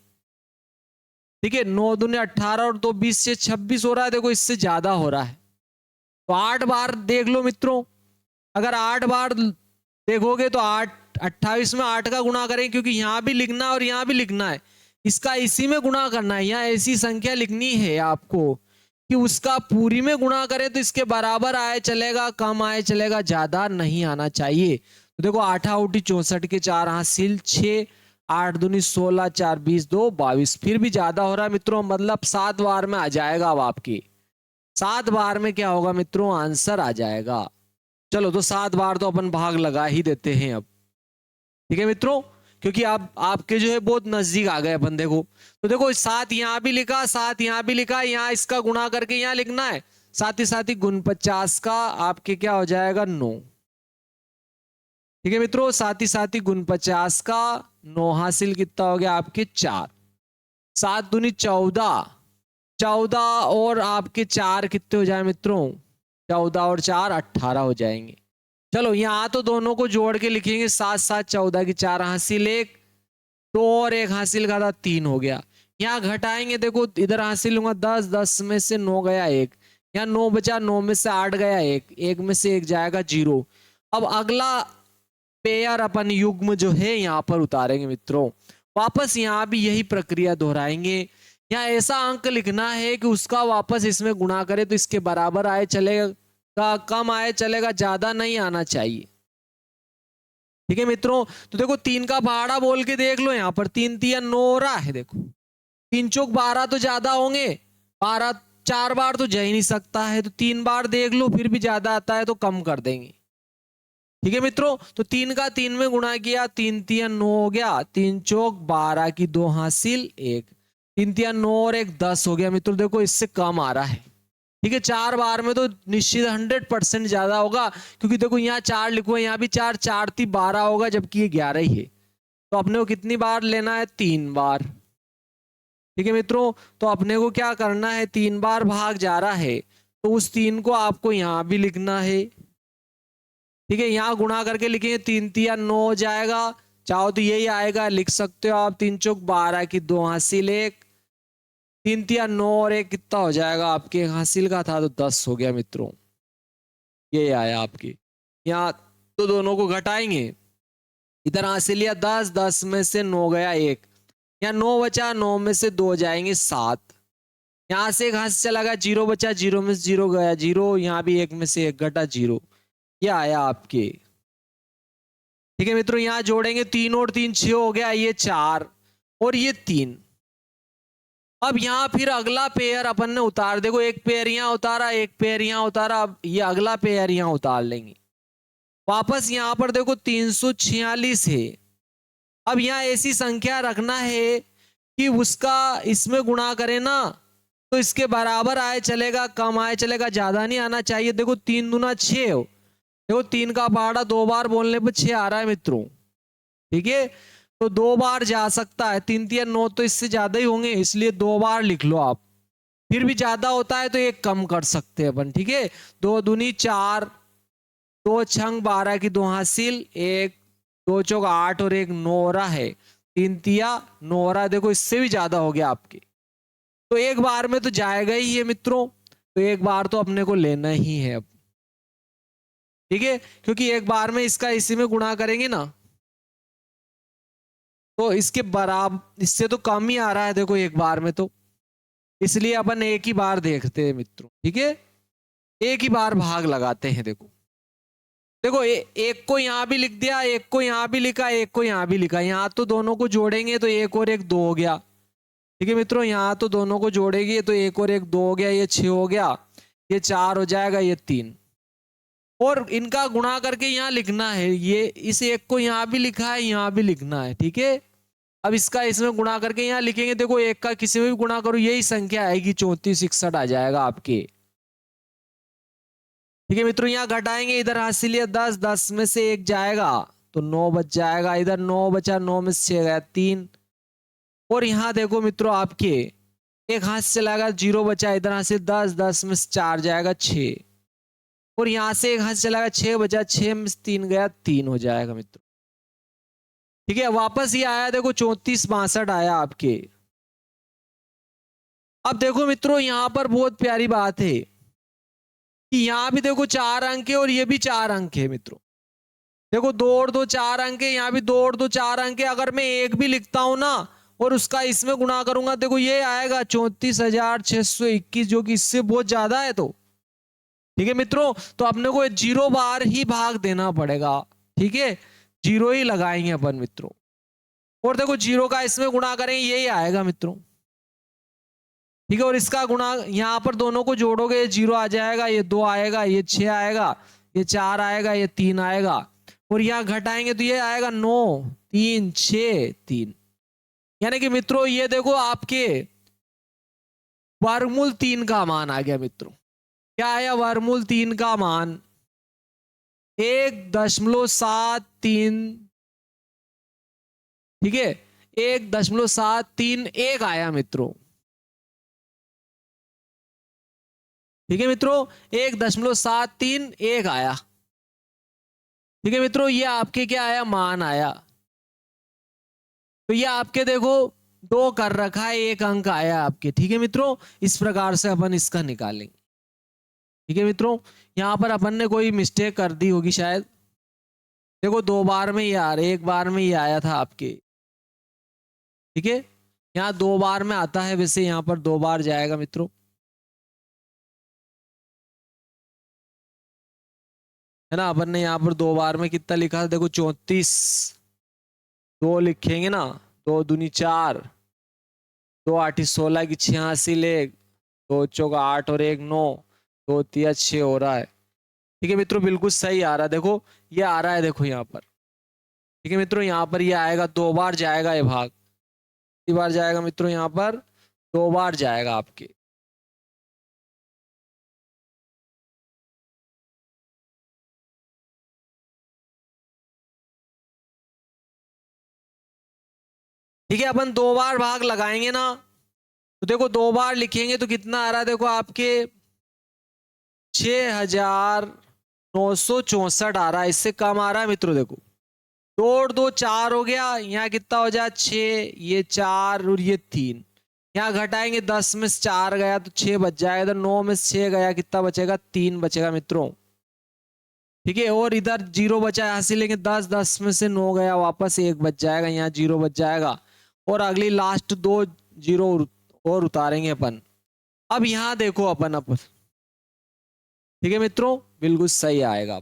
ठीक है, 9 दूने 18 और 2 20 से 26 हो रहा है, देखो इससे ज्यादा हो रहा है। तो 8 बार देख लो मित्रों, अगर 8 बार देखोगे तो 8 28 में 8 का गुणा करें, क्योंकि यहां भी लिखना है और यहां भी लिखना है, इसका इसी में गुणा करना है। यहाँ ऐसी संख्या लिखनी है आपको कि उसका पूरी में गुणा करें तो इसके बराबर आए चलेगा, कम आए चलेगा, ज्यादा नहीं आना चाहिए। तो देखो 8 8 64 के 4 हासिल 6, 8 दूनी 16, 4 20 2 22, फिर भी ज्यादा हो रहा है मित्रों, मतलब 7 बार में आ जाएगा। अब आपकी 7 बार में क्या होगा मित्रों, आंसर आ जाएगा। चलो तो 7 बार तो अपन भाग लगा ही देते हैं अब। ठीक है मित्रों, क्योंकि आप आपके जो है बहुत नजदीक आ गए अपन। देखो तो देखो 7 यहां भी लिखा, 7 यहां भी लिखा, यहां इसका गुणा करके यहां लिखना है, साथ ही गुण 50 का आपके क्या हो जाएगा, 9। ठीक है मित्रों, साथ ही गुण 50 का 9 हासिल कितना हो गया आपके 4, 7 दूनी 14, 14 और आपके 4 कितने हो जाए मित्रों, 14 और 4 18 हो जाएंगे। चलो यहां तो दोनों को जोड़ के लिखेंगे, 7 7 14 की 4 हासिल 1, 2 और 1 हासिल का था 3 हो गया। यहाँ घटाएंगे, देखो इधर हासिल लूंगा 10, 10 में से 9 गया 1, यहाँ 9 बचा, 9 में से 8 गया 1, 1 में से 1 जाएगा 0। अब अगला पेयर अपन युग्म जो है यहाँ पर उतारेंगे मित्रों। वापस यहाँ भी यही प्रक्रिया दोहराएंगे। यहाँ ऐसा अंक लिखना है कि उसका वापस इसमें गुणा करे तो इसके बराबर आए चलेगा, कम आए चलेगा, ज्यादा नहीं आना चाहिए। ठीक है मित्रों, तो देखो 3 का पहाड़ा बोल के देख लो, यहाँ पर 3 3 9 हो रहा है, देखो 3 चौक 12 तो ज्यादा होंगे, 12 4 बार तो जा ही नहीं सकता है, तो 3 बार देख लो, फिर भी ज्यादा आता है तो कम कर देंगे। ठीक है मित्रों, तो 3 का 3 में गुणा किया, 3 3 9 हो गया, 3 चौक 12 की 2 हासिल 1, 3 3 9 और 1 10 हो गया मित्रों। देखो इससे कम आ रहा है। ठीक है, 4 बार में तो निश्चित 100% ज्यादा होगा, क्योंकि देखो यहाँ 4 लिखो, यहाँ भी 4, 4 3 12 होगा, जबकि ये 11 ही है। तो अपने को कितनी बार लेना है? 3 बार। ठीक है मित्रों, तो अपने को क्या करना है? 3 बार भाग जा रहा है, तो उस 3 को आपको यहाँ भी लिखना है। ठीक है, यहाँ गुणा करके लिखेंगे, 3 3 9 हो जाएगा, चाहो तो यही आएगा, लिख सकते हो आप। 3 चौक 12 की 2 हासिल 1, 3 3 9 और 1 कितना हो जाएगा आपके? हासिल का था तो 10 हो गया मित्रों, ये आया आपके। यहाँ तो दोनों को घटाएंगे, इधर हासिल लिया 10, 10 में से 9 गया 1, यहाँ 9 बचा, 9 में से 2 जाएंगे 7, यहाँ से एक हाथ से चला गया, 0 बचा, 0 में से 0 गया 0, यहाँ भी 1 में से 1 घटा 0, ये आया आपके। ठीक है मित्रों, यहाँ जोड़ेंगे 3 और 3 6 हो गया, ये 4 और ये 3। अब यहाँ फिर अगला पेयर अपन ने उतार, देखो एक पेयर यहाँ उतारा, एक पेयर यहाँ उतारा, अब ये अगला पेयर यहाँ उतार लेंगे वापस। यहाँ पर देखो 346 है। अब यहाँ ऐसी संख्या रखना है कि उसका इसमें गुणा करें ना तो इसके बराबर आए चलेगा, कम आए चलेगा, ज्यादा नहीं आना चाहिए। देखो 3 दूना 6 हो, देखो 3 का पहाड़ा 2 बार बोलने पर 6 आ रहा है मित्रों। ठीक है, तो 2 बार जा सकता है, 3 3 9 तो इससे ज्यादा ही होंगे, इसलिए 2 बार लिख लो आप। फिर भी ज्यादा होता है तो एक कम कर सकते हैं अपन। ठीक है, 2 दूनी 4, 2 छंग 12 की 2 हासिल 1, 2 चौक 8 और 1 9 रहा है, 3 तिया 9 रहा है। देखो इससे भी ज्यादा हो गया आपके, तो एक बार में तो जाएगा ही है मित्रों, तो एक बार तो अपने को लेना ही है अब। ठीक है, क्योंकि एक बार में इसका इसी में गुणा करेंगे ना तो इसके बराबर, इससे तो कम ही आ रहा है देखो एक बार में, तो इसलिए अपन एक ही बार देखते हैं मित्रों। ठीक है, एक ही बार भाग लगाते हैं। देखो देखो एक को यहाँ भी लिख दिया, एक को यहाँ भी लिखा, एक को यहाँ भी लिखा, यहाँ तो दोनों को जोड़ेंगे तो 1 और 1 2 हो गया। ठीक है मित्रों, यहाँ तो दोनों को जोड़ेंगे तो 1 और 1 2 हो गया, ये 6 हो गया, ये 4 हो जाएगा, ये 3, और इनका गुणा करके यहाँ लिखना है। ये इस एक को यहाँ भी लिखा है, यहाँ भी लिखना है। ठीक है, अब इसका इसमें गुणा करके यहाँ लिखेंगे, देखो एक का किसी में भी गुणा करो यही संख्या आएगी, 34 61 आ जाएगा आपके। ठीक है मित्रों, यहाँ घटाएंगे, इधर हासिल 10, 10 में से 1 जाएगा तो 9 बच जाएगा, इधर 9 बचा, 9 में से 6 गया 3, और यहाँ देखो मित्रों आपके एक हाथ से चलाएगा 0 बचा, इधर हाथ से 10, 10 में से 4 जाएगा 6, और यहाँ से एक हाथ से चलाएगा 6 बचा, 6 में से 3 गया 3 हो जाएगा मित्रों। ठीक है, वापस ये आया देखो 34 62 आया आपके। अब देखो मित्रों यहाँ पर बहुत प्यारी बात है कि यहाँ भी देखो 4 अंक है और ये भी 4 अंक है मित्रों। देखो 2 और 2 4 अंक है, यहाँ भी 2 और 2 4 अंक है। अगर मैं एक भी लिखता हूं ना और उसका इसमें गुणा करूंगा, देखो ये आएगा 34,621, जो कि इससे बहुत ज्यादा है। तो ठीक है मित्रों, तो अपने को 0 बार ही भाग देना पड़ेगा। ठीक है, 0 ही लगाएंगे अपन मित्रों, और देखो 0 का इसमें गुणा करेंगे यही आएगा मित्रों। ठीक है, और इसका गुणा यहाँ पर दोनों को जोड़ोगे, ये 0 आ जाएगा, ये 2 आएगा, ये 6 आएगा, ये 4 आएगा, ये 3 आएगा, और यहाँ घटाएंगे तो ये आएगा 9 3 6 3। यानी कि मित्रों ये देखो आपके वर्गमूल 3 का मान आ गया मित्रों। क्या आया? वर्गमूल 3 का मान 1.73। ठीक है, 1.731 आया मित्रों। ठीक है मित्रों, 1.731 आया। ठीक है मित्रों, ये आपके क्या आया? मान आया। तो ये आपके देखो 2 कर रखा है, 1 अंक आया आपके। ठीक है मित्रों, इस प्रकार से अपन इसका निकालेंगे। ठीक है मित्रों, यहाँ पर अपन ने कोई मिस्टेक कर दी होगी शायद। देखो 2 बार में ही आ रहा है, 1 बार में ही आया था आपके। ठीक है, यहाँ 2 बार में आता है, वैसे यहाँ पर 2 बार जाएगा मित्रों। है ना, अपन ने यहाँ पर 2 बार में कितना लिखा था? देखो 34, 2 लिखेंगे ना, 2 दूनी 4, 2 8 16 की 86 ले, 2 चौक 8 और 1 9, 2 3 6 हो रहा है। ठीक है मित्रों, बिल्कुल सही आ रहा है। देखो ये आ रहा है, देखो यहाँ पर। ठीक है मित्रों, यहाँ पर ये आएगा, 2 बार जाएगा ये भाग। कितनी बार जाएगा मित्रों? यहाँ पर 2 बार जाएगा आपके। ठीक है, अपन 2 बार भाग लगाएंगे ना, तो देखो 2 बार लिखेंगे तो कितना आ रहा है, देखो आपके 6,964 आ रहा है, इससे कम आ रहा है मित्रों। देखो 2 और 2 4 हो गया, यहाँ कितना हो जाए 6, ये 4 और ये 3, यहाँ घटाएंगे 10 में से 4 गया तो 6 बच जाएगा, इधर 9 में से 6 गया कितना बचेगा, 3 बचेगा मित्रों। ठीक है, और इधर 0 बचा, यहाँ से लेंगे 10, 10 में से 9 गया, वापस 1 बच जाएगा, यहाँ 0 बच जाएगा, और अगली लास्ट 2 0 और उतारेंगे अपन। अब यहाँ देखो अपन ठीक है मित्रों, बिल्कुल सही आएगा।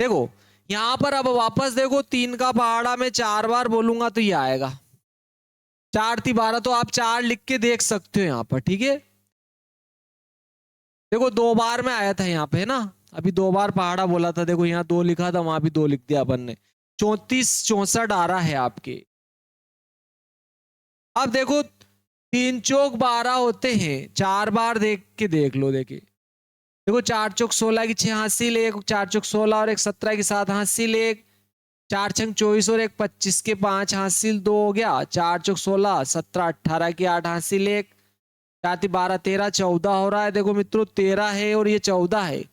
देखो यहां पर अब वापस देखो 3 का पहाड़ा में 4 बार बोलूंगा तो ये आएगा 4 3 12, तो आप 4 लिख के देख सकते हो यहाँ पर। ठीक है, देखो 2 बार में आया था यहाँ पे, है ना, अभी 2 बार पहाड़ा बोला था, देखो यहाँ 2 लिखा था, वहां भी 2 लिख दिया अपन ने, 34 64 आ रहा है आपके। अब देखो 3 चौक 12 होते हैं, 4 बार देख के देख लो। देखो 4 चौक 16 की 6 हासिल, एक 4 चौक 16 और एक 17 की 7 हासिल, एक 4 छंग 24 और एक 25 के 5 हासिल, 2 हो गया, 4 चौक 16 17 18 की 8 हासिल, एक 4 12 13 14 हो रहा है। देखो मित्रों 13 है और ये 14 है,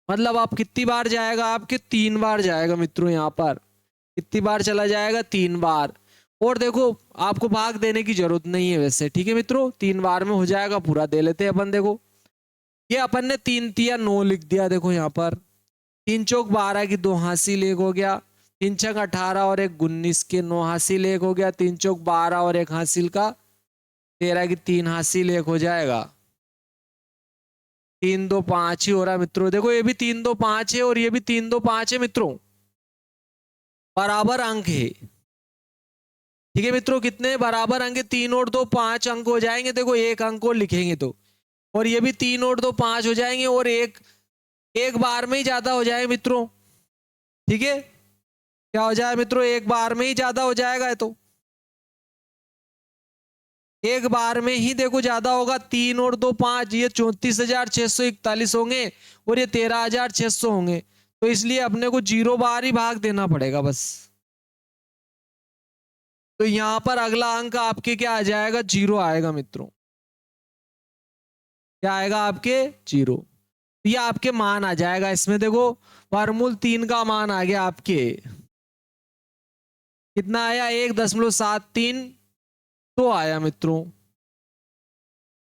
मतलब आप कितनी बार जाएगा, आपके 3 बार जाएगा मित्रों। यहाँ पर कितनी बार चला जाएगा, 3 बार। और देखो आपको भाग देने की जरूरत नहीं है वैसे, ठीक है मित्रों, 3 बार में हो जाएगा, पूरा दे लेते हैं अपन। देखो ये अपन ने 3 तिया 9 लिख दिया, देखो यहाँ पर 3 चौक 12 की 2 हासिल, एक हो गया, 3 छंग 18 और एक 19 के 9 हासिल, एक हो गया, 3 चौक 12 और एक हासिल का 13 की 3 हासिल, एक हो जाएगा, 3 2 5 ही हो रहा है मित्रों। देखो ये भी 3 2 5 है और ये भी 3 2 5 है मित्रों, बराबर अंक है। ठीक है मित्रों, कितने बराबर अंक है, 3 और 2 5 अंक हो जाएंगे। देखो एक अंक और लिखेंगे तो, और ये भी 3 और 2 5 हो जाएंगे, और एक बार में ही ज्यादा हो जाए मित्रों। ठीक है, क्या हो जाए मित्रों, एक बार में ही ज्यादा हो जाएगा, तो एक बार में ही देखो ज्यादा होगा, 3 और 2 5, ये 34,641 होंगे और ये 13,600 होंगे, तो इसलिए अपने को 0 बार ही भाग देना पड़ेगा बस। तो यहां पर अगला अंक आपके क्या आ जाएगा, 0 आएगा मित्रों। क्या आएगा आपके, 0। ये आपके मान आ जाएगा इसमें। देखो वर्गमूल 3 का मान आ गया आपके, कितना आया, 1.73 तो आया मित्रों।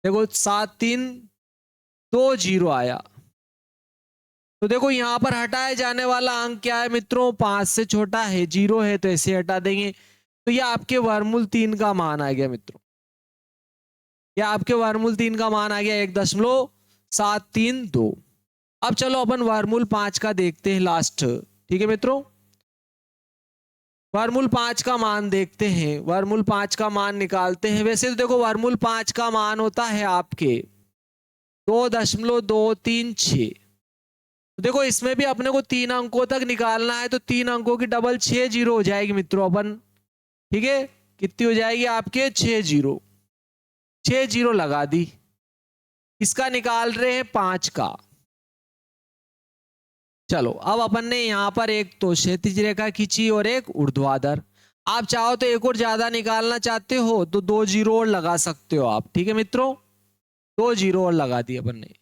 देखो 7320 आया। तो देखो यहां पर हटाए जाने वाला अंक क्या है मित्रों, 5 से छोटा है, 0 है, तो ऐसे हटा देंगे। तो ये आपके वर्गमूल 3 का मान आ गया मित्रों, ये आपके वर्गमूल 3 का मान आ गया 1.732। अब चलो अपन वर्गमूल 5 का देखते हैं लास्ट। ठीक है मित्रों, वर्गमूल 5 का मान देखते हैं, वर्गमूल 5 का मान निकालते हैं। वैसे तो देखो वर्गमूल 5 का मान होता है आपके 2.236। तो देखो इसमें भी अपने को 3 अंकों तक निकालना है, तो 3 अंकों की डबल 6 0 हो जाएगी मित्रों अपन। ठीक है, कितनी हो जाएगी आपके, 6 0, 6 0 लगा दी। इसका निकाल रहे हैं 5 का। चलो अब अपन ने यहां पर एक तो क्षैतिज रेखा खींची और एक ऊर्ध्वाधर। आप चाहो तो एक और ज्यादा निकालना चाहते हो तो 2 0 और लगा सकते हो आप। ठीक है मित्रों, 2 0 और लगा दी अपन ने।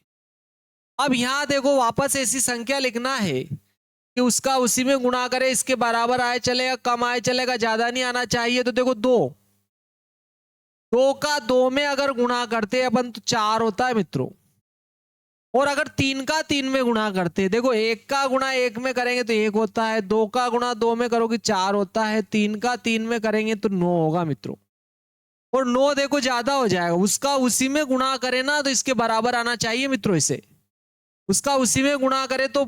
अब यहां देखो वापस ऐसी संख्या लिखना है कि उसका उसी में गुणा करे, इसके बराबर आए चलेगा, कम आए चलेगा, ज्यादा नहीं आना चाहिए। तो देखो 2 का 2 में अगर गुणा करते हैं अपन तो 4 होता है मित्रों, और अगर 3 का 3 में गुणा करते हैं, देखो 1 का गुणा 1 में करेंगे तो 1 होता है, 2 का गुणा 2 में करोगे 4 होता है, 3 का 3 में करेंगे तो 9 होगा मित्रों। और 9 देखो ज्यादा हो जाएगा, उसका उसी में गुणा करें ना तो इसके बराबर आना चाहिए मित्रों। इसे उसका उसी में गुणा करे तो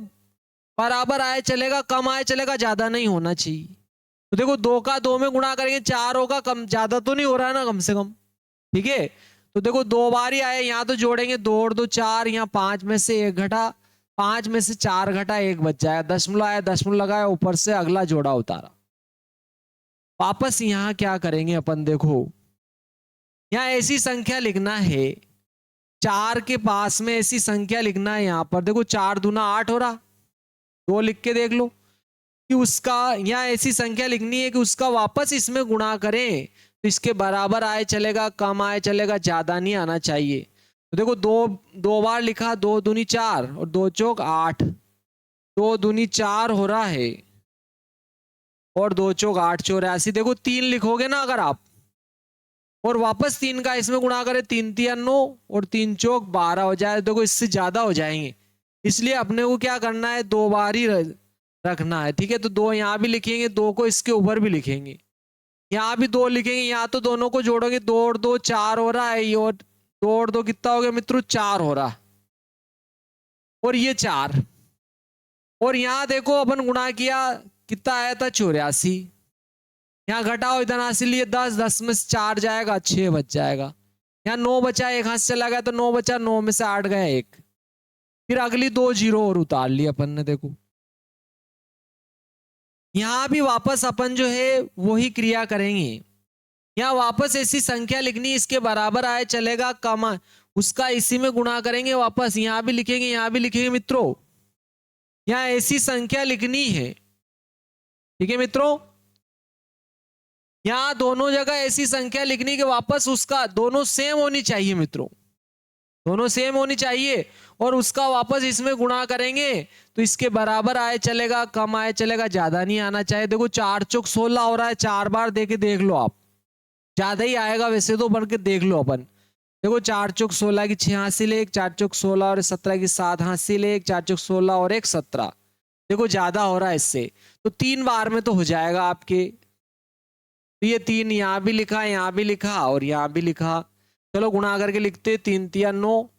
बराबर आए चलेगा, कम आए चलेगा, ज्यादा नहीं होना चाहिए। तो देखो 2 का 2 में गुणा करेंगे 4 होगा, कम ज्यादा तो नहीं हो रहा है ना, कम से कम। ठीक है, तो देखो 2 बार ही आए, यहां तो जोड़ेंगे 2 और 2 4, यहाँ 5 में से 1 घटा, 5 में से 4 घटा 1 बच जाएगा, दशमलव आया, दशमलव लगाया, ऊपर से अगला जोड़ा उतारा। वापस यहाँ क्या करेंगे अपन, देखो यहाँ ऐसी संख्या लिखना है, 4 के पास में ऐसी संख्या लिखना है। यहाँ पर देखो 4 दूना 8 हो रहा, 2 लिख के देख लो, कि उसका, यहाँ ऐसी संख्या लिखनी है कि उसका वापस इसमें गुणा करें तो इसके बराबर आए चलेगा, कम आए चलेगा, ज्यादा नहीं आना चाहिए। तो देखो दो बार लिखा, 2 दूनी 4 और 2 चौक 8, 2 दूनी 4 हो रहा है और 2 चौक 8 84। देखो 3 लिखोगे ना अगर आप और वापस 3 का इसमें गुणा करें, 3 3 9 और 3 चौक 12 हो जाए। देखो इससे ज्यादा हो जाएंगे, इसलिए अपने को क्या करना है, 2 बार ही रखना है। ठीक है, तो 2 यहाँ भी लिखेंगे, 2 को इसके ऊपर भी लिखेंगे, यहाँ भी 2 लिखेंगे। यहाँ तो दोनों को जोड़ोगे, 2 और 2 4 हो रहा है, और 2 और 2 कितना हो गया मित्रों, 4 हो रहा है, और ये 4। और यहाँ देखो अपन गुणा किया, कितना आया था, 84। यहाँ घटाओ, इधर हासिल लिए 10, 10 में से 4 जाएगा, 6 बच जाएगा। यहाँ 9 बचा, एक हाथ से चला गया तो 9 बचा, 9 में से 8 गया 1। फिर अगली 2 जीरो और उतार ली अपन ने। देखो यहाँ भी वापस अपन जो है वही क्रिया करेंगे। यहाँ वापस ऐसी संख्या लिखनी, इसके बराबर आए चलेगा, कम आए, उसका इसी में गुणा करेंगे वापस। यहाँ भी लिखेंगे, यहाँ भी लिखेंगे मित्रों, यहाँ ऐसी संख्या लिखनी है। ठीक है मित्रों, यहाँ दोनों जगह ऐसी संख्या लिखनी कि वापस उसका दोनों सेम होनी चाहिए मित्रों, दोनों सेम होनी चाहिए, और उसका वापस इसमें गुणा करेंगे तो इसके बराबर आए चलेगा, कम आए चलेगा, ज्यादा नहीं आना चाहिए। देखो 4 चौक 16 हो रहा है, 4 बार देके देख लो आप, ज्यादा ही आएगा वैसे तो, बढ़ के देख लो अपन। देखो 4 चौक 16 की 6 हासिल 1, 4 चौक 16 और 17 की 7 हासिल 1, 4 चौक 16 और 1 17। देखो ज्यादा हो रहा है इससे, तो 3 बार में तो हो जाएगा आपके। तो ये 3 यहाँ भी लिखा, यहाँ भी लिखा और यहाँ भी लिखा। चलो गुणा करके लिखते, 3 3 9,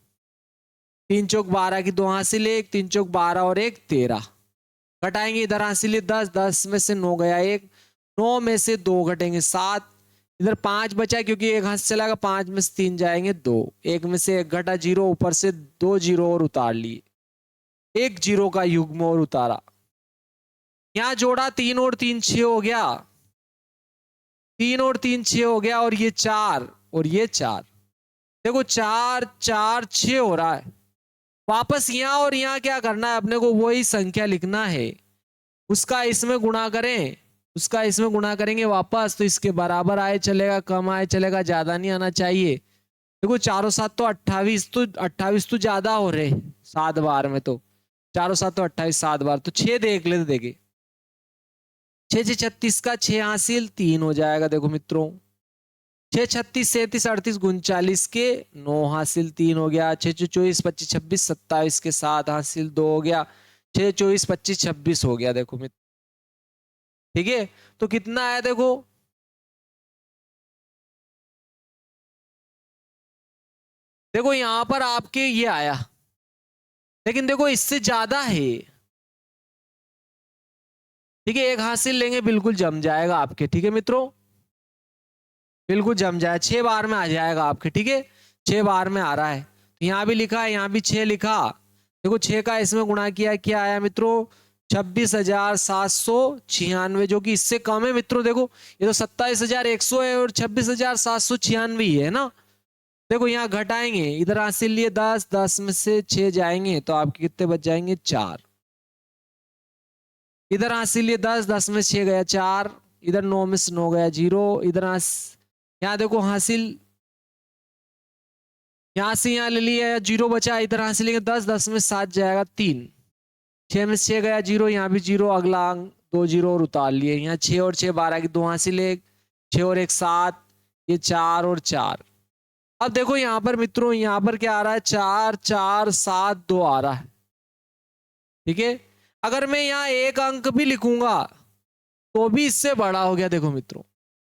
3 चौक 12 की 2 हासिल 1, 3 चौक 12 और 1 13। घटाएंगे, इधर हासिल 10, 10 में से 9 गया 1, 9 में से 2 घटेंगे 7, इधर 5 बचा क्योंकि एक हाथ से चला गया, 5 में से 3 जाएंगे 2, 1 में से 1 घटा 0, ऊपर से 2 जीरो और उतार लिए, 1 जीरो का युग्म और उतारा। यहाँ जोड़ा, 3 और 3 6 हो गया, 3 और 3 6 हो गया, और ये 4 और ये 4। देखो 4 4 6 हो रहा है। वापस यहाँ और यहाँ क्या करना है अपने को, वही संख्या लिखना है, उसका इसमें गुणा करें, उसका इसमें गुणा करेंगे वापस तो इसके बराबर आए चलेगा, कम आए चलेगा, ज्यादा नहीं आना चाहिए। देखो 4 7 तो 28, तो 28 तो ज्यादा हो रहे 7 बार में, तो 4 7 तो 28, 7 बार तो 6 देख लेते, देखे 6 6 36 का 6 हासिल 3 हो जाएगा। देखो मित्रों 6 36 37 38 39 के 9 हासिल 3 हो गया, 6 24 25 26 27 के 7 हासिल 2 हो गया, 6 24 25 26 हो गया। देखो मित्र, ठीक है, तो कितना आया देखो, देखो यहां पर आपके ये आया, लेकिन देखो इससे ज्यादा है। ठीक है, एक हासिल लेंगे बिल्कुल जम जाएगा आपके। ठीक है मित्रों, बिल्कुल जम जाए, 6 बार में आ जाएगा आपके। ठीक है, 6 बार में आ रहा है, तो यहाँ भी लिखा है, यहाँ भी 6 लिखा। देखो 6 का इसमें गुणा किया, क्या आया मित्रों, 26,796, जो कि इससे कम है मित्रों। देखो ये तो 27,100 है और 26,796 ही है ना। देखो यहाँ घटाएंगे, इधर हासिल लिए 10, 10 में से 6 जाएंगे तो आपके कितने बच जाएंगे, 4। इधर हासिल लिए 10, 10 में 6 गया 4, इधर 9 में से 9 गया 0, इधर यहाँ देखो हासिल, यहाँ से यहाँ ले लिया 0 बचा, इधर हासिल लेंगे 10, 10 में 7 जाएगा 3, 6 में से 6 गया 0, यहाँ भी 0, अगला अंक 2 जीरो और उतार लिए। यहाँ 6 और 6 12 की 2 हासिल 1, 6 और 1 7, ये 4 और 4। अब देखो यहाँ पर मित्रों, यहाँ पर क्या आ रहा है, 4 4 7 2 आ रहा है। ठीक है, अगर मैं यहाँ एक अंक भी लिखूंगा तो भी इससे बड़ा हो गया। देखो मित्रों,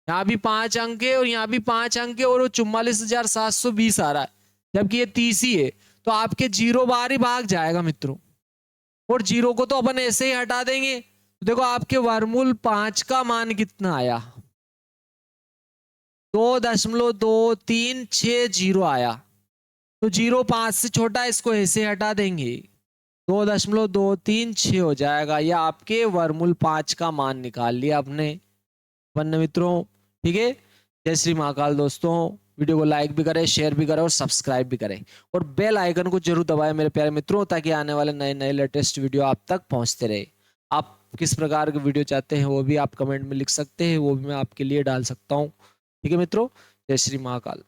यहाँ भी 5 अंक है और यहाँ भी 5 अंक है, और वो 44,720 आ रहा है, जबकि ये 30 ही है, तो आपके 0 बार ही भाग जाएगा मित्रों, और 0 को तो अपन ऐसे ही हटा देंगे। तो देखो आपके वर्गमूल 5 का मान कितना आया, 2.236 आया। तो 0 5 से छोटा, इसको ऐसे हटा देंगे, 2.236 हो जाएगा। या आपके वर्गमूल 5 का मान निकाल लिया अपने वन्य मित्रों। ठीक है, जय श्री महाकाल दोस्तों। वीडियो को लाइक भी करें, शेयर भी करें और सब्सक्राइब भी करें, और बेल आइकन को जरूर दबाएं मेरे प्यारे मित्रों, ताकि आने वाले नए नए लेटेस्ट वीडियो आप तक पहुंचते रहे। आप किस प्रकार की वीडियो चाहते हैं वो भी आप कमेंट में लिख सकते हैं, वो भी मैं आपके लिए डाल सकता हूँ। ठीक है मित्रों, जय श्री महाकाल।